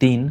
3,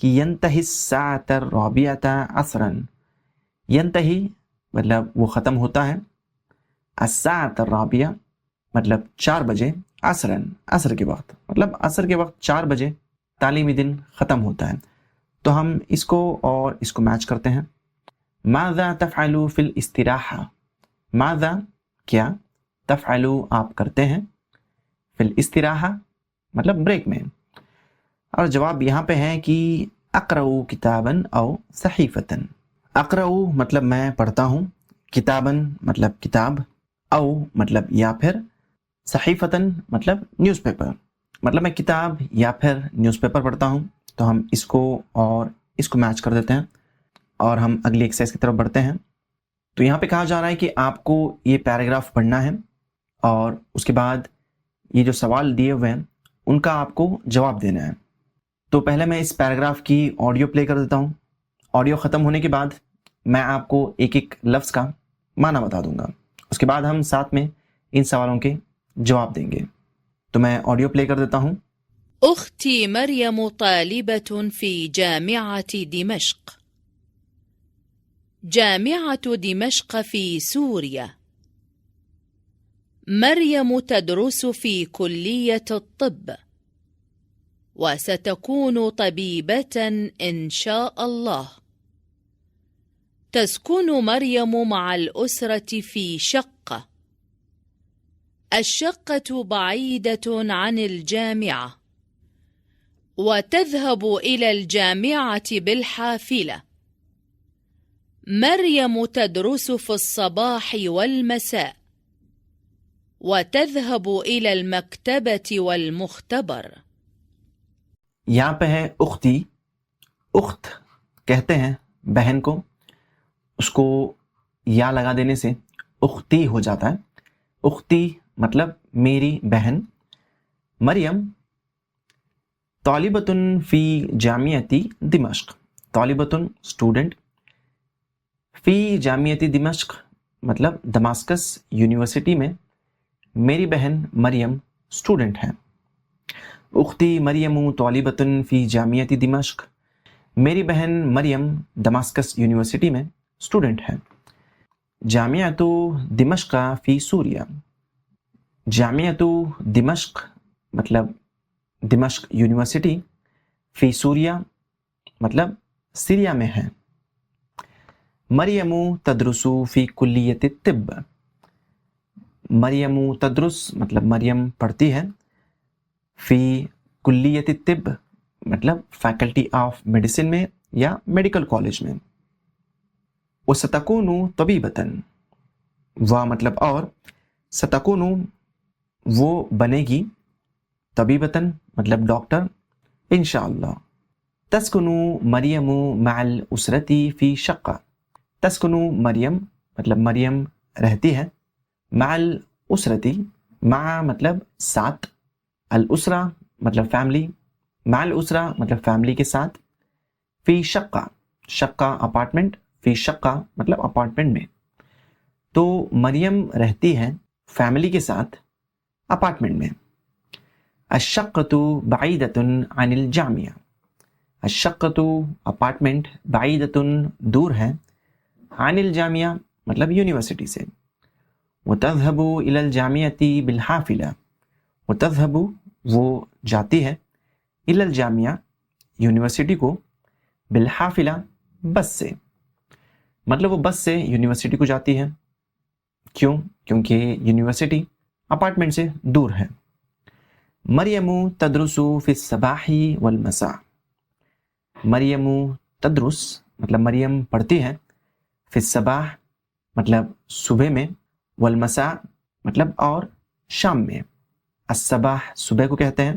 کہ ینتہی الساعۃ الرابعۃ عصرا، ینتہی مطلب وہ ختم ہوتا ہے، الساعۃ الرابعہ مطلب 4 بجے، عصرا عصر کے وقت، مطلب عصر کے وقت 4 بجے تعلیمی دن ختم ہوتا ہے۔ تو ہم اس کو اور اس کو میچ کرتے ہیں۔ ماذا تفعل فی الاستراحہ، ماذا کیا، تفعل آپ کرتے ہیں، فی الاستراحہ مطلب بریک میں، اور جواب یہاں پہ ہے کہ اقرأ کتابا او صحیفتا۔ اقرأ مطلب میں پڑھتا ہوں، کتابا مطلب کتاب، او مطلب یا پھر، صحیفتا مطلب نیوز پیپر، مطلب میں کتاب یا پھر نیوز پیپر پڑھتا ہوں۔ تو ہم اس کو اور اس کو میچ کر دیتے ہیں اور ہم اگلی ایکسرسائز کی طرف بڑھتے ہیں۔ تو یہاں پہ کہا جا رہا ہے کہ آپ کو یہ پیراگراف پڑھنا ہے اور اس کے بعد یہ جو سوال دیے ہوئے ہیں ان کا آپ کو جواب دینا ہے۔ تو پہلے میں اس پیراگراف کی آڈیو پلے کر دیتا ہوں۔ آڈیو ختم ہونے کے بعد میں آپ کو ایک ایک لفظ کا معنی بتا دوں گا، اس کے بعد ہم ساتھ میں ان سوالوں کے جواب دیں گے۔ تو میں آڈیو پلے کر دیتا ہوں۔ أختي مريم طالبة في جامعة دمشق. جامعة دمشق في سوريا. مريم تدرس في كلية الطب وستكون طبيبة إن شاء الله. تسكن مريم مع الأسرة في شقة. الشقة بعيدة عن الجامعة وتذهب إلى الجامعة بالحافلة. مريم تدرس في الصباح والمساء وتذهب إلى المكتبة والمختبر. یہاں پہ ہے اختی، اخت کہتے ہیں بہن کو، اس کو یا لگا دینے سے اختی ہو جاتا ہے۔ اختی مطلب میری بہن۔ مریم طالبۃ فی جامعۃ دمشق، طالبۃ اسٹوڈنٹ، فی جامعۃ دمشق مطلب دماسکس یونیورسٹی میں، میری بہن مریم اسٹوڈنٹ ہے۔ اختی مریم طالبۃ فی جامعۃ دمشق، میری بہن مریم دماسکس یونیورسٹی میں اسٹوڈنٹ ہے۔ جامعۃ دمشق فی سوریا، جامعۃ دمشق مطلب دمشق یونیورسٹی، فی سوریا مطلب سیریا میں ہے۔ مریم تدرس فی کلیۃ الطب، مریم تدرس مطلب مریم پڑھتی ہے، فی کلیۃ الطب مطلب فیکلٹی آف میڈیسن میں یا میڈیکل کالج میں۔ وستکون طبیبۃ، و مطلب اور، ستکون وہ بنے گی، طبیبتاً مطلب ڈاکٹر، انشاءاللہ۔ تسکن مریم مع الاسرة فی شقہ، تسکن مریم مطلب مریم رہتی ہے، مع الاسرة مع مطلب ساتھ، الاسرہ مطلب فیملی، مع الاسرہ مطلب فیملی کے ساتھ، فی شقہ، شقہ اپارٹمنٹ، فی شقہ مطلب اپارٹمنٹ میں۔ تو مریم رہتی ہے فیملی کے ساتھ اپارٹمنٹ میں۔ الشقۃ بعیدۃ عن الجامعہ، الشقۃ اپارٹمنٹ، بعیدۃ دور ہے، عن الجامعہ مطلب یونیورسٹی سے۔ وتذهب الى الجامعۃ بالحافلہ، وتذهب وہ جاتی ہے، الى الجامعہ یونیورسٹی کو، بالحافلہ بس سے، مطلب وہ بس سے یونیورسٹی کو جاتی ہے۔ کیوں؟ کیونکہ یونیورسٹی اپارٹمنٹ سے دور ہے۔ مریم تدرس فی الصباح والمساء، مریم تدرس مطلب مریم پڑھتی ہے، فی الصباح مطلب صبح میں، والمساء مطلب اور شام میں۔ الصباح صبح کو کہتے ہیں،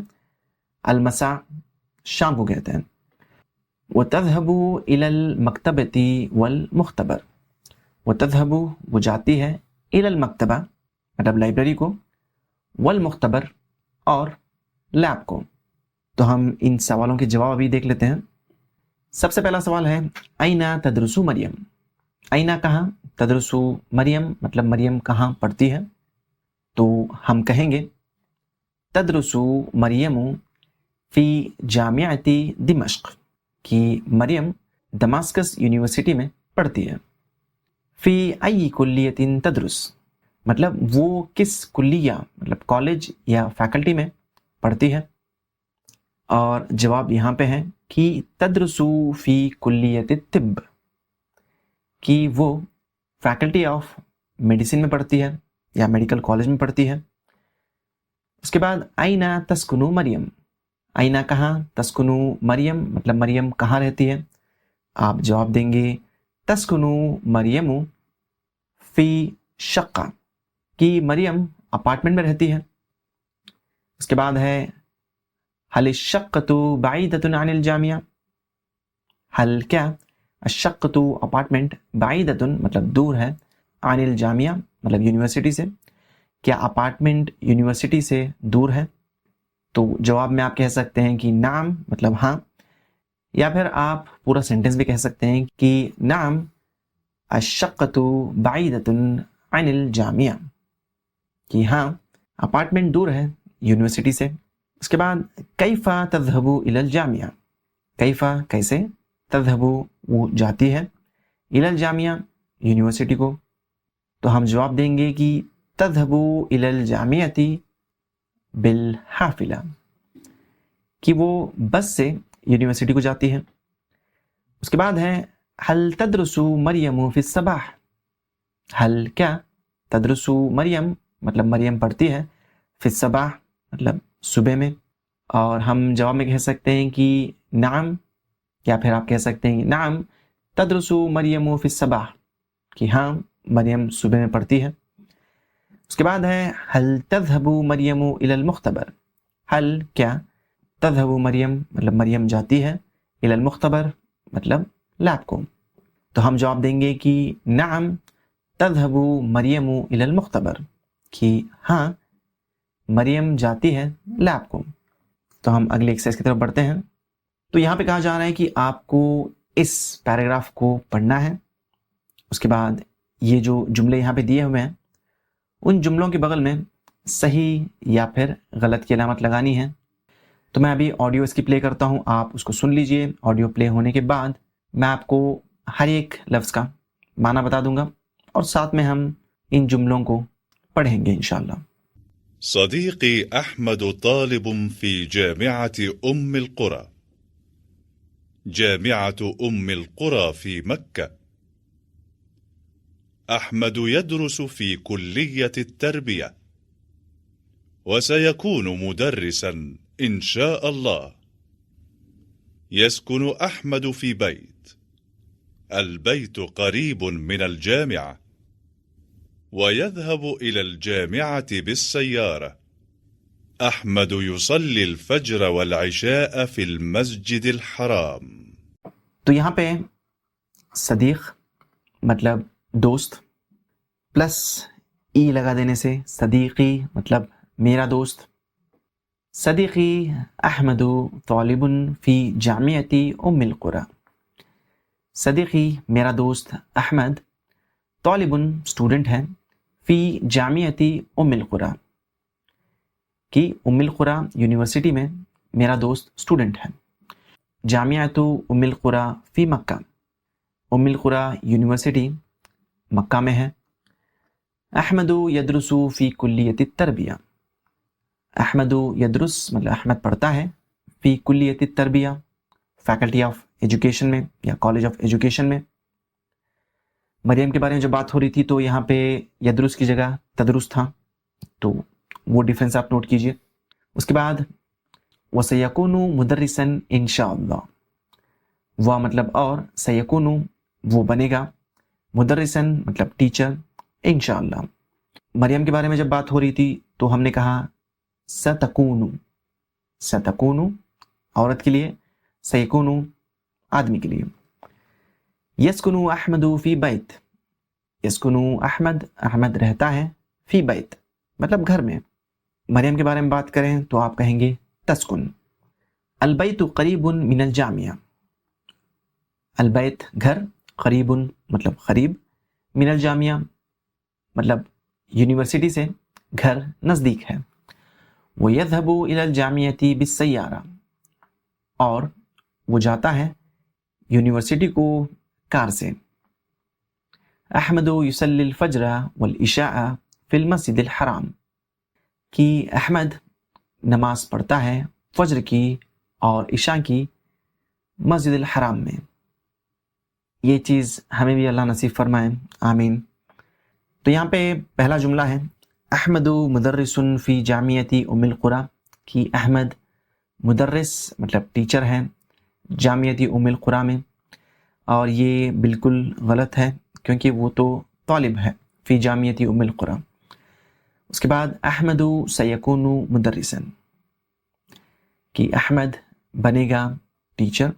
المساء شام کو کہتے ہیں۔ وتذهب الى المکتبۃ والمختبر، وتذهب وہ جاتی ہے، الى المکتبہ مطلب لائبریری کو، والمختبر اور لیب کو۔ تو ہم ان سوالوں کے جواب ابھی دیکھ لیتے ہیں۔ سب سے پہلا سوال ہے اینا تدرس مریم، اینا کہاں، تدرس مریم مطلب مریم کہاں پڑھتی ہے۔ تو ہم کہیں گے تدرس مریم فی جامعۃ دمشق، کہ مریم دماسکس یونیورسٹی میں پڑھتی ہے. فی ای کلیۃ تدرس مطلب وہ کس کلیہ مطلب کالج یا فیکلٹی میں پڑھتی ہے. اور جواب یہاں پہ ہے کہ تدرسو فی کلیۃ الطب کہ وہ فیکلٹی آف میڈیسن میں پڑھتی ہے یا میڈیکل کالج میں پڑھتی ہے. اس کے بعد اینا تسکنو مریم، اینا کہاں، تسکنو مریم مطلب مریم کہاں رہتی ہے. آپ جواب دیں گے تسکنو مریم فی شقہ کہ مریم اپارٹمنٹ میں رہتی ہے. اس کے بعد ہے حل الشقۃ بعیدۃ عن الجامعہ، حل کیا، الشقۃ اپارٹمنٹ، بعیدۃ مطلب دور ہے، عن الجامعہ مطلب یونیورسٹی سے، کیا اپارٹمنٹ یونیورسٹی سے دور ہے. تو جواب میں آپ کہہ سکتے ہیں کہ نعم مطلب ہاں، یا پھر آپ پورا سینٹنس بھی کہہ سکتے ہیں کہ نعم الشقۃ بعیدۃ عن الجامعہ کہ ہاں اپارٹمنٹ دور ہے یونیورسٹی سے. اس کے بعد کیف تذهب الی الجامعہ، کیف کیسے، تذهب وہ جاتی ہے، الی الجامعہ یونیورسٹی کو. تو ہم جواب دیں گے کہ تذهب الی الجامعۃ بالحافلہ کہ وہ بس سے یونیورسٹی کو جاتی ہے. اس کے بعد ہے حل تدرس مریم فی الصباح، حل کیا، تدرس مریم مطلب مریم پڑھتی ہے، فی الصباح مطلب صبح میں. اور ہم جواب میں کہہ سکتے ہیں کہ نعم، یا پھر آپ کہہ سکتے ہیں نعم تدرس مریم فی الصباح کہ ہاں مریم صبح میں پڑھتی ہے. اس کے بعد ہے حل تذهب مریم الی المختبر، حل کیا، تذهب مریم مطلب مریم جاتی ہے، الی المختبر مطلب لیب کو. تو ہم جواب دیں گے کہ نعم تذهب مریم الی المختبر کہ ہاں مریم جاتی ہے لیب کو. تو ہم اگلی ایکسرسائز کی طرف بڑھتے ہیں. تو یہاں پہ کہا جا رہا ہے کہ آپ کو اس پیراگراف کو پڑھنا ہے. اس کے بعد یہ جو جملے یہاں پہ دیے ہوئے ہیں ان جملوں کے بغل میں صحیح یا پھر غلط کی علامت لگانی ہے. تو میں ابھی آڈیو اس کی پلے کرتا ہوں، آپ اس کو سن لیجئے. آڈیو پلے ہونے کے بعد میں آپ کو ہر ایک لفظ کا معنی بتا دوں گا اور ساتھ میں ہم ان جملوں کو پڑھیں گے انشاءاللہ. صديقي أحمد طالب في جامعة أم القرى. جامعة أم القرى في مكة. أحمد يدرس في كلية التربية وسيكون مدرسا إن شاء الله. يسكن أحمد في بيت، البيت قريب من الجامعة، ويذهب إلى الجامعة بالسيارة. أحمد يصلي الفجر والعشاء في المسجد الحرام. تو یہاں پہ صدیق مطلب دوست پلس ای لگا دینے سے صدیقی مطلب میرا دوست. صدیقی احمد طالب فی جامعۃ ام القرى، صدیقی میرا دوست احمد طالب اسٹوڈنٹ ہے، فی جامعۃ ام القرى کی ام القرى یونیورسٹی میں میرا دوست اسٹوڈنٹ ہے. جامعۃ ام القرى فی مکہ، ام القرى یونیورسٹی مکہ میں ہے. احمد یدرس فی کلیۃ التربیہ، احمد یدرس مطلب احمد پڑھتا ہے، فی کلیۃ التربیہ فیکلٹی آف ایجوکیشن میں یا کالج آف ایجوکیشن میں. مریم کے بارے میں جب بات ہو رہی تھی تو یہاں پہ یدرس کی جگہ تدرس تھا، تو وہ ڈیفرنس آپ نوٹ کیجئے. اس کے بعد وَسَيَكُونُ مُدَرِّسًا انشاءاللہ، وہ مطلب اور، سیکون وہ بنے گا، مدرسن مطلب ٹیچر، انشاءاللہ. مریم کے بارے میں جب بات ہو رہی تھی تو ہم نے کہا ستکون، ستکون عورت کے لیے، سیکون آدمی کے لیے. یسکن احمد فی بیت، یسکن احمد، احمد رہتا ہے، فی بیت مطلب گھر میں. مریم کے بارے میں بات کریں تو آپ کہیں گے تسکن. البیت قریب من الجامعہ، البیت گھر، قریب مطلب قریب، من الجامعہ مطلب یونیورسٹی سے گھر نزدیک ہے. وَيَذْهَبُ إِلَى الْجَامِعَةِ بِالسَّيَّارَةِ، اور وہ جاتا ہے یونیورسٹی کو کار سے. احمد یصلی الفجر والعشاء فی المسجد الحرام کہ احمد نماز پڑھتا ہے فجر کی اور عشاء کی مسجد الحرام میں. یہ چیز ہمیں بھی اللہ نصیب فرمائے، آمین. تو یہاں پہ پہلا جملہ ہے احمد مدرس فی جامعۃ ام القری کہ احمد مدرس مطلب ٹیچر ہے جامعۃ ام القری میں، اور یہ بالکل غلط ہے کیونکہ وہ تو طالب ہے فی جامعۃ ام القری. اس کے بعد احمد سیکون مدرسا کہ احمد بنے گا ٹیچر،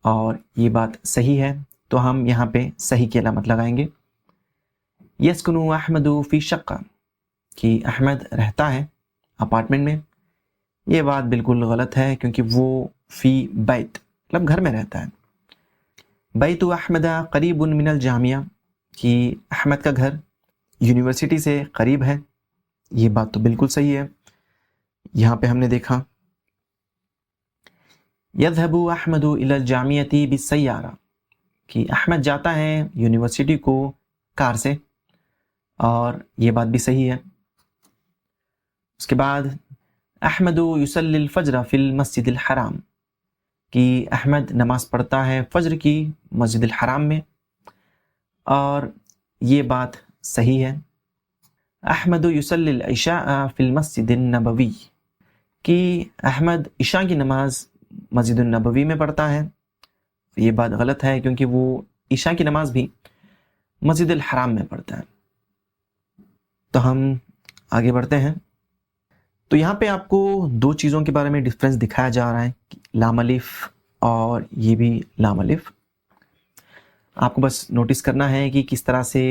اور یہ بات صحیح ہے تو ہم یہاں پہ صحیح کی علامت لگائیں گے. یسکن احمد فی شقہ کہ احمد رہتا ہے اپارٹمنٹ میں، یہ بات بالکل غلط ہے کیونکہ وہ فی بیت مطلب گھر میں رہتا ہے. بیت احمد قریب من الجامعہ کہ احمد کا گھر یونیورسٹی سے قریب ہے، یہ بات تو بالکل صحیح ہے. یہاں پہ ہم نے دیکھا یذهب احمد الى الجامعۃ بالسیارہ کہ احمد جاتا ہے یونیورسٹی کو کار سے، اور یہ بات بھی صحیح ہے. اس کے بعد احمد یصلی الفجر فی المسجد الحرام کہ احمد نماز پڑھتا ہے فجر کی مسجد الحرام میں، اور یہ بات صحیح ہے. احمد یصلی العشاء فی المسجد النبوی کہ احمد عشاء کی نماز مسجد النبوی میں پڑھتا ہے، یہ بات غلط ہے کیونکہ وہ عشاء کی نماز بھی مسجد الحرام میں پڑھتا ہے. تو ہم آگے بڑھتے ہیں. تو یہاں پہ آپ کو دو چیزوں کے بارے میں ڈفرینس دکھایا جا رہا ہے، لام الف اور یہ بھی لام الف. آپ کو بس نوٹس کرنا ہے کہ کس طرح سے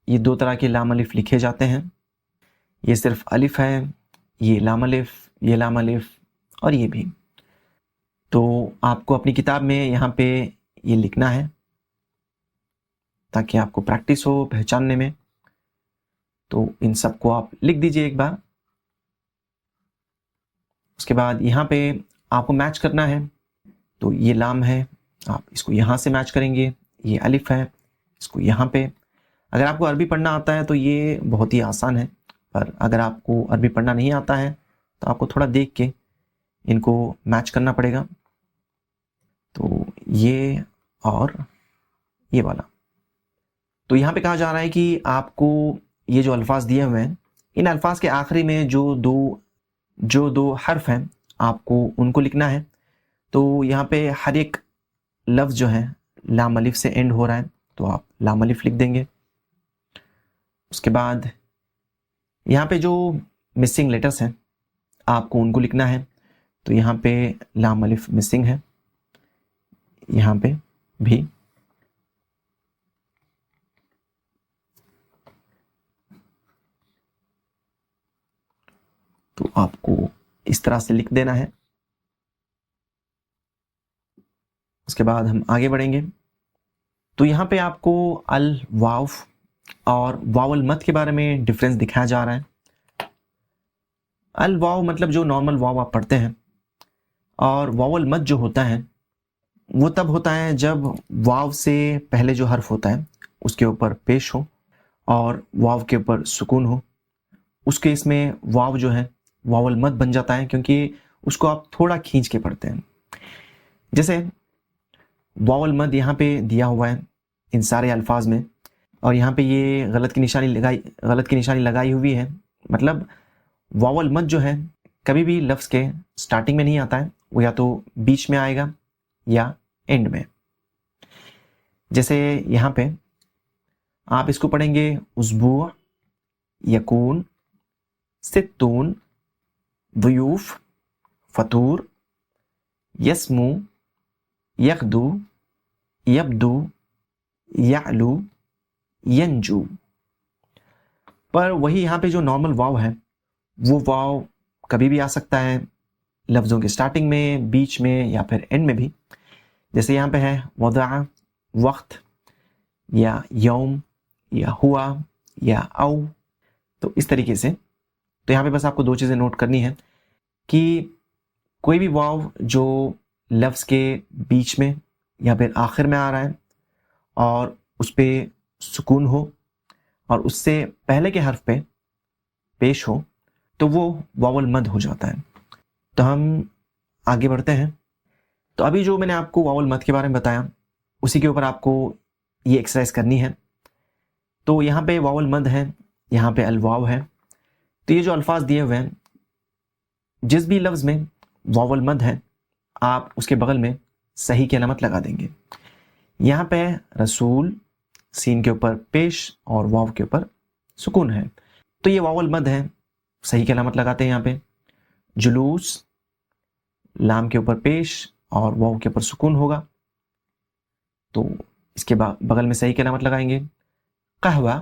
یہ دو طرح کے لام الف لکھے جاتے ہیں. یہ صرف الف ہے، یہ لام الف، یہ لام الف اور یہ بھی. تو آپ کو اپنی کتاب میں یہاں پہ یہ لکھنا ہے تاکہ آپ کو پریکٹس ہو پہچاننے میں. تو ان سب کو آپ لکھ دیجئے ایک بار. اس کے بعد یہاں پہ آپ کو میچ کرنا ہے. تو یہ لام ہے، آپ اس کو یہاں سے میچ کریں گے. یہ الف ہے، اس کو یہاں پہ. اگر آپ کو عربی پڑھنا آتا ہے تو یہ بہت ہی آسان ہے، پر اگر آپ کو عربی پڑھنا نہیں آتا ہے تو آپ کو تھوڑا دیکھ کے ان کو میچ کرنا پڑے گا. تو یہ اور یہ والا. تو یہاں پہ کہا جا رہا ہے کہ آپ کو یہ جو الفاظ دیے ہوئے ہیں، ان الفاظ کے آخری میں جو دو حرف ہیں آپ کو ان کو لکھنا ہے. تو یہاں پہ ہر ایک لفظ جو ہے لام الف سے اینڈ ہو رہا ہے، تو آپ لام الف لکھ دیں گے. اس کے بعد یہاں پہ جو مسنگ لیٹرز ہیں آپ کو ان کو لکھنا ہے. تو یہاں پہ لام الف مسنگ ہے، یہاں پہ بھی. تو آپ کو اس طرح سے لکھ دینا ہے. اس کے بعد ہم آگے بڑھیں گے. تو یہاں پہ آپ کو الواو اور واو المد کے بارے میں ڈفرینس دکھایا جا رہا ہے. الواو مطلب جو نارمل واو آپ پڑھتے ہیں، اور واو المد جو ہوتا ہے وہ تب ہوتا ہے جب واو سے پہلے جو حرف ہوتا ہے اس کے اوپر پیش ہو اور واو کے اوپر سکون ہو. اس کیس میں واو جو ہے واو المد بن جاتا ہے کیونکہ اس کو آپ تھوڑا کھینچ کے پڑھتے ہیں. جیسے واو المد یہاں پہ دیا ہوا ہے ان سارے الفاظ میں، اور یہاں پہ یہ غلط کی نشانی لگائی ہوئی ہے. مطلب واو المد جو ہے کبھی بھی لفظ کے سٹارٹنگ میں نہیں آتا ہے، وہ یا تو بیچ میں آئے گا یا اینڈ میں. جیسے یہاں پہ آپ اس کو پڑھیں گے اسبوع، یکون، ستون، ضیوف، فطور، یسمو، یغدو، یبدو، یعلو، ینجو. پر وہی یہاں پہ جو نارمل واو ہے وہ واو کبھی بھی آ سکتا ہے لفظوں کے سٹارٹنگ میں، بیچ میں یا پھر اینڈ میں بھی. جیسے یہاں پہ ہے وضع، وقت، یا یوم، یا ہوا، یا او. تو اس طریقے سے. تو یہاں پہ بس آپ کو دو چیزیں نوٹ کرنی ہے کہ کوئی بھی واو جو لفظ کے بیچ میں یا پھر آخر میں آ رہا ہے اور اس پہ سکون ہو اور اس سے پہلے کے حرف پہ پیش ہو تو وہ واو المد ہو جاتا ہے. تو ہم آگے بڑھتے ہیں. تو ابھی جو میں نے آپ کو واو المد کے بارے میں بتایا اسی کے اوپر آپ کو یہ ایکسرسائز کرنی ہے. تو یہاں پہ واو المد ہے, یہاں پہ الواو ہے. تو یہ جو الفاظ دیے ہوئے ہیں جس بھی لفظ میں واو المد ہے آپ اس کے بغل میں صحیح کی علامت لگا دیں گے. یہاں پہ رسول سین کے اوپر پیش اور واو کے اوپر سکون ہے تو یہ واو المد ہے, صحیح کی علامت لگاتے ہیں یہاں پہ. جلوس لام کے اوپر پیش اور واو کے اوپر سکون ہوگا تو اس کے بغل میں صحیح کی علامت لگائیں گے. قہوہ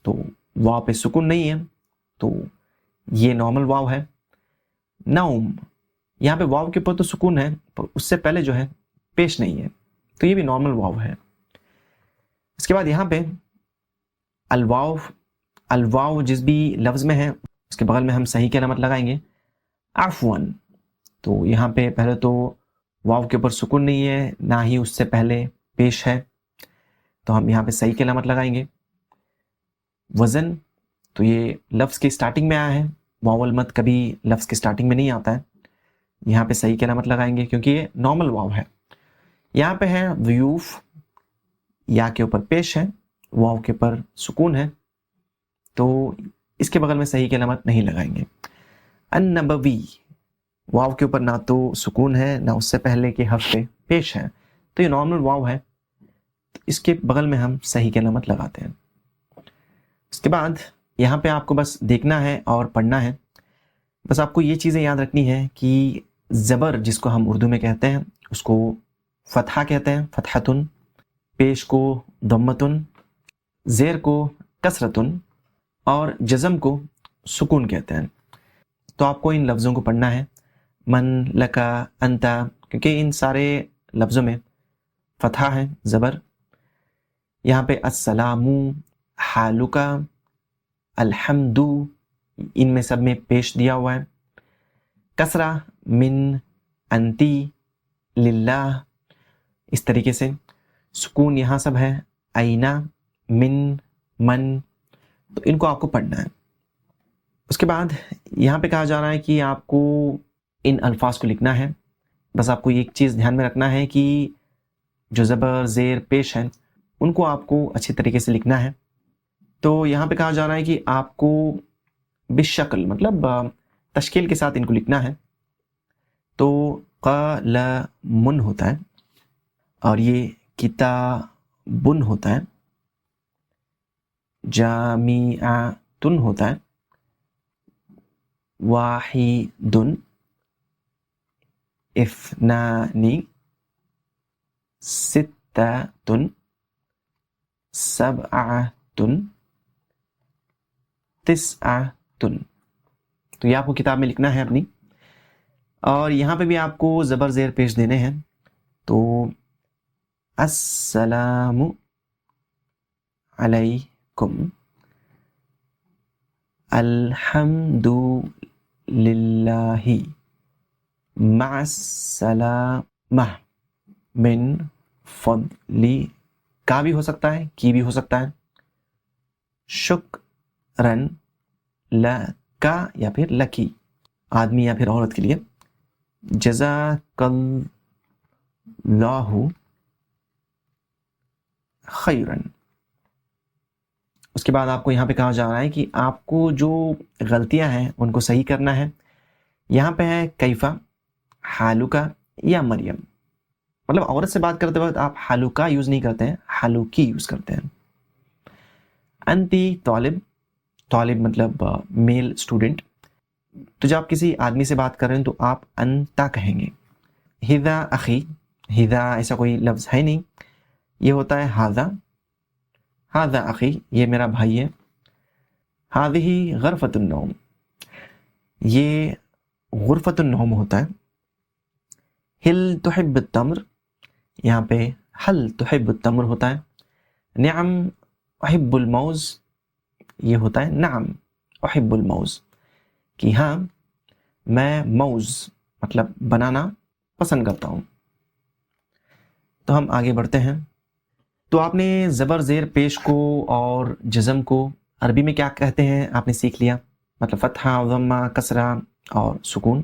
تو واو پہ سکون نہیں ہے تو یہ نارمل واو ہے. نوم یہاں پہ واو کے اوپر تو سکون ہے پر اس سے پہلے جو ہے پیش نہیں ہے تو یہ بھی نارمل واو ہے. اس کے بعد یہاں پہ الواو, الواو جس بھی لفظ میں ہے اس کے بغل میں ہم صحیح کی علامت لگائیں گے. عفواً تو یہاں پہ پہلے تو واو کے اوپر سکون نہیں ہے نہ ہی اس سے پہلے پیش ہے تو ہم یہاں پہ صحیح کی علامت لگائیں گے. وزن تو یہ لفظ کی سٹارٹنگ میں آیا ہے, واو المد کبھی لفظ کی سٹارٹنگ میں نہیں آتا ہے, یہاں پہ صحیح کی علامت لگائیں گے کیونکہ یہ نارمل واو ہے. یہاں پہ ہے ضیوف, یا کے اوپر پیش ہے واو کے اوپر سکون ہے تو اس کے بغل میں صحیح کی علامت نہیں لگائیں گے. النبوی واو کے اوپر نہ تو سکون ہے نہ اس سے پہلے کے حرف پہ پیش ہے تو یہ نارمل واو ہے تو اس کے بغل میں ہم صحیح کی علامت لگاتے ہیں. اس کے بعد یہاں پہ آپ کو بس دیکھنا ہے اور پڑھنا ہے. بس آپ کو یہ چیزیں یاد رکھنی ہے کہ زبر جس کو ہم اردو میں کہتے ہیں اس کو فتحہ کہتے ہیں, فتحتن, پیش کو ضمتن, زیر کو کسرتن اور جزم کو سکون کہتے ہیں. تو آپ کو ان لفظوں کو پڑھنا ہے, من, لکا, انتا, کیونکہ ان سارے لفظوں میں فتحہ ہے زبر. یہاں پہ السلام, حالکا, الحمد ان میں سب میں پیش دیا ہوا ہے. کسرہ من, انتی, للہ, اس طریقے سے. سکون یہاں سب ہے اینا, من, من, تو ان کو آپ کو پڑھنا ہے. اس کے بعد یہاں پہ کہا جا رہا ہے کہ آپ کو ان الفاظ کو لکھنا ہے. بس آپ کو ایک چیز دھیان میں رکھنا ہے کہ جو زبر زیر پیش ہیں ان کو آپ کو اچھی طریقے سے لکھنا ہے. تو یہاں پہ کہا جا رہا ہے کہ آپ کو بالشکل مطلب تشکیل کے ساتھ ان کو لکھنا ہے. تو قلم ہوتا ہے اور یہ کتابن ہوتا ہے, جامعۃن ہوتا ہے, واحدن, اثنان, ستۃ, سبعۃ, تسعۃ. تو یہ آپ کو کتاب میں لکھنا ہے اپنی. اور یہاں پہ بھی آپ کو زبر زیر پیش دینے ہیں. تو السلام علیکم, الحمد للہ, مع السلامہ, من فضلی, کا بھی ہو سکتا ہے کی بھی ہو سکتا ہے. شکرن لکا یا پھر لکی آدمی یا پھر عورت کے لیے. جزاک اللہ خیرن. اس کے بعد آپ کو یہاں پہ کہا جا رہا ہے کہ آپ کو جو غلطیاں ہیں ان کو صحیح کرنا ہے. یہاں پہ ہے کیفا, حالکا یا مریم. مطلب عورت سے بات کرتے وقت آپ حالکا یوز نہیں کرتے ہیں, حالوکی یوز کرتے ہیں. انتی طالب, طالب مطلب میل اسٹوڈنٹ. تو جب آپ کسی آدمی سے بات کر رہے ہیں تو آپ انتا کہیں گے. ہذا اخی, ہذا ایسا کوئی لفظ ہے نہیں, یہ ہوتا ہے ہاذا. ہاذا اخی یہ میرا بھائی ہے. ہذہ غرفۃ النوم, یہ غرفۃ النوم ہوتا ہے. ہل تحب التمر, یہاں پہ حل تحب التمر ہوتا ہے. نعم احب الموز, یہ ہوتا ہے نعم احب الموز, کہ ہاں میں موز مطلب بنانا پسند کرتا ہوں. تو ہم آگے بڑھتے ہیں. تو آپ نے زبر زیر پیش کو اور جزم کو عربی میں کیا کہتے ہیں آپ نے سیکھ لیا, مطلب فتحہ, ضمہ, کسرہ اور سکون.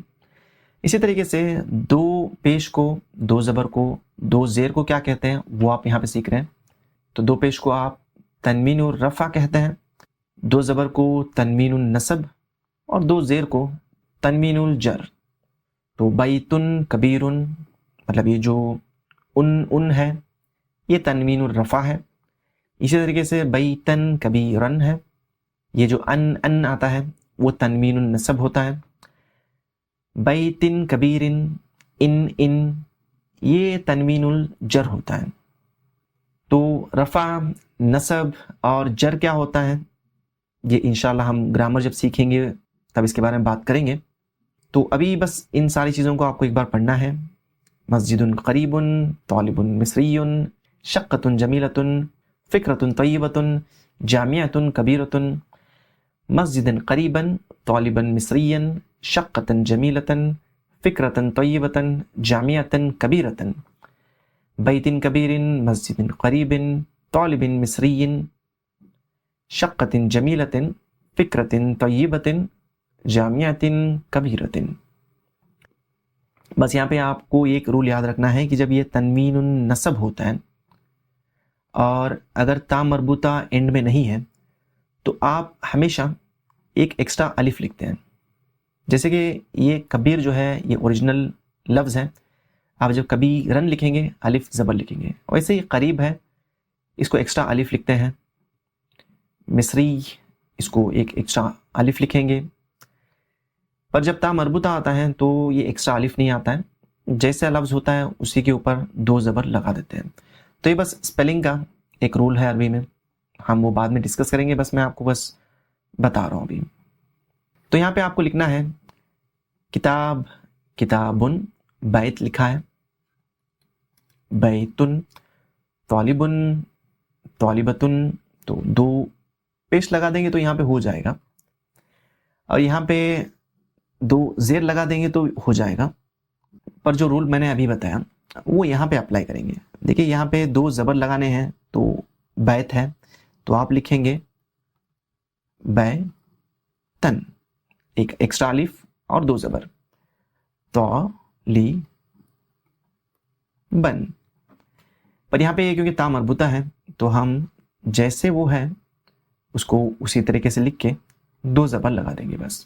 اسی طریقے سے دو پیش کو, دو زبر کو, دو زیر کو کیا کہتے ہیں وہ آپ یہاں پہ سیکھ رہے ہیں. تو دو پیش کو آپ تنوین الرفع کہتے ہیں, دو زبر کو تنوین النصب اور دو زیر کو تنوین الجر. تو بیتن کبیرن, مطلب یہ جو ان ہے یہ تنوین الرفع ہے. اسی طریقے سے بیتن کبیرن ہے, یہ جو ان آتا ہے وہ تنوین النصب ہوتا ہے. بیتن کبیرن, ان یہ تنوین الجر ہوتا ہے. تو رفع, نصب اور جر کیا ہوتا ہے یہ انشاءاللہ ہم گرامر جب سیکھیں گے تب اس کے بارے میں بات کریں گے. تو ابھی بس ان ساری چیزوں کو آپ کو ایک بار پڑھنا ہے. مسجد قریب, طالب مصری, شقۃ جمیلۃ, فکرۃ طیبۃ, جامعۃ کبیرۃ. مسجد قریبا, طالبا مصری, شقۃ جمیلۃ, فکرۃ طیبۃ, جامعۃ کبیرۃ. بیت کبیر, مسجد قریب, طالب مصری, شقۃ جمیلۃ, فکرۃ طیبۃ, جامعۃ کبیرۃ. بس یہاں پہ آپ کو ایک رول یاد رکھنا ہے کہ جب یہ تنوین النصب ہوتا ہے اور اگر تا مربوطہ اینڈ میں نہیں ہے تو آپ ہمیشہ ایک ایکسٹرا الف لکھتے ہیں. جیسے کہ یہ کبیر جو ہے یہ اوریجنل لفظ ہے, آپ جب کبیرن لکھیں گے الف زبر لکھیں گے. ویسے ہی قریب ہے, اس کو ایکسٹرا الف لکھتے ہیں. مصری, اس کو ایک ایکسٹرا الف لکھیں گے. پر جب تا مربوطہ آتا ہے تو یہ ایکسٹرا الف نہیں آتا ہے, جیسا لفظ ہوتا ہے اسی کے اوپر دو زبر لگا دیتے ہیں. تو یہ بس اسپیلنگ کا ایک رول ہے عربی میں, ہم وہ بعد میں ڈسکس کریں گے, بس میں آپ کو بس بتا رہا ہوں ابھی. تو یہاں پہ آپ کو لکھنا ہے کتاب, کتابن, بیت لکھا ہے, بیتن, طالبن, طالبتن. تو دو پیش لگا دیں گے تو یہاں پہ ہو جائے گا, اور یہاں پہ دو زیر لگا دیں گے تو ہو جائے گا. پر جو رول میں نے ابھی بتایا وہ یہاں پہ اپلائی کریں گے. دیکھیں یہاں پہ دو زبر لگانے ہیں تو بیت ہے تو آپ لکھیں گے بیتن, ایک ایکسٹرا الف اور دو زبر, طالبن. پر یہاں پہ کیونکہ تا مربوطہ ہے تو ہم جیسے وہ ہے اس کو اسی طریقے سے لکھ کے دو زبر لگا دیں گے بس.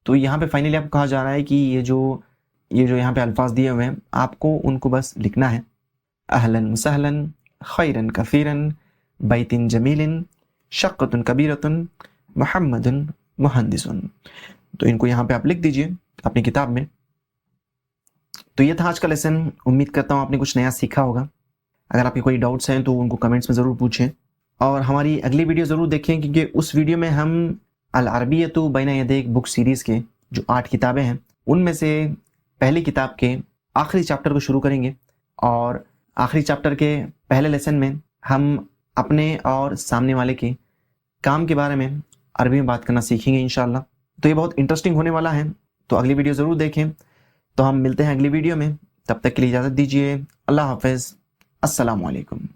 تو یہاں پہ فائنلی آپ کو کہا جا رہا ہے کہ یہ جو یہاں پہ الفاظ دیے ہوئے ہیں آپ کو ان کو بس لکھنا ہے. اہلاً سہلاً, خیراً کثیراً, بیت جمیل, شقۃ کبیرۃ, محمد مہندس. تو ان کو یہاں پہ آپ لکھ دیجئے اپنی کتاب میں. تو یہ تھا آج کا لیسن. امید کرتا ہوں آپ نے کچھ نیا سیکھا ہوگا. اگر آپ کے کوئی ڈاؤٹس ہیں تو ان کو کمنٹس میں ضرور پوچھیں, اور ہماری اگلی ویڈیو ضرور دیکھیں کیونکہ اس ویڈیو میں ہم العربیۃ بین یدیک بک سیریز کے جو 8 کتابیں ہیں ان میں سے پہلی کتاب کے آخری چیپٹر کو شروع کریں گے, اور آخری چیپٹر کے پہلے لیسن میں ہم اپنے اور سامنے والے کے کام کے بارے میں عربی میں بات کرنا سیکھیں گے انشاءاللہ. تو یہ بہت انٹرسٹنگ ہونے والا ہے, تو اگلی ویڈیو ضرور دیکھیں. تو ہم ملتے ہیں اگلی ویڈیو میں, تب تک کے لیے اجازت دیجیے. اللہ حافظ, السلام علیکم.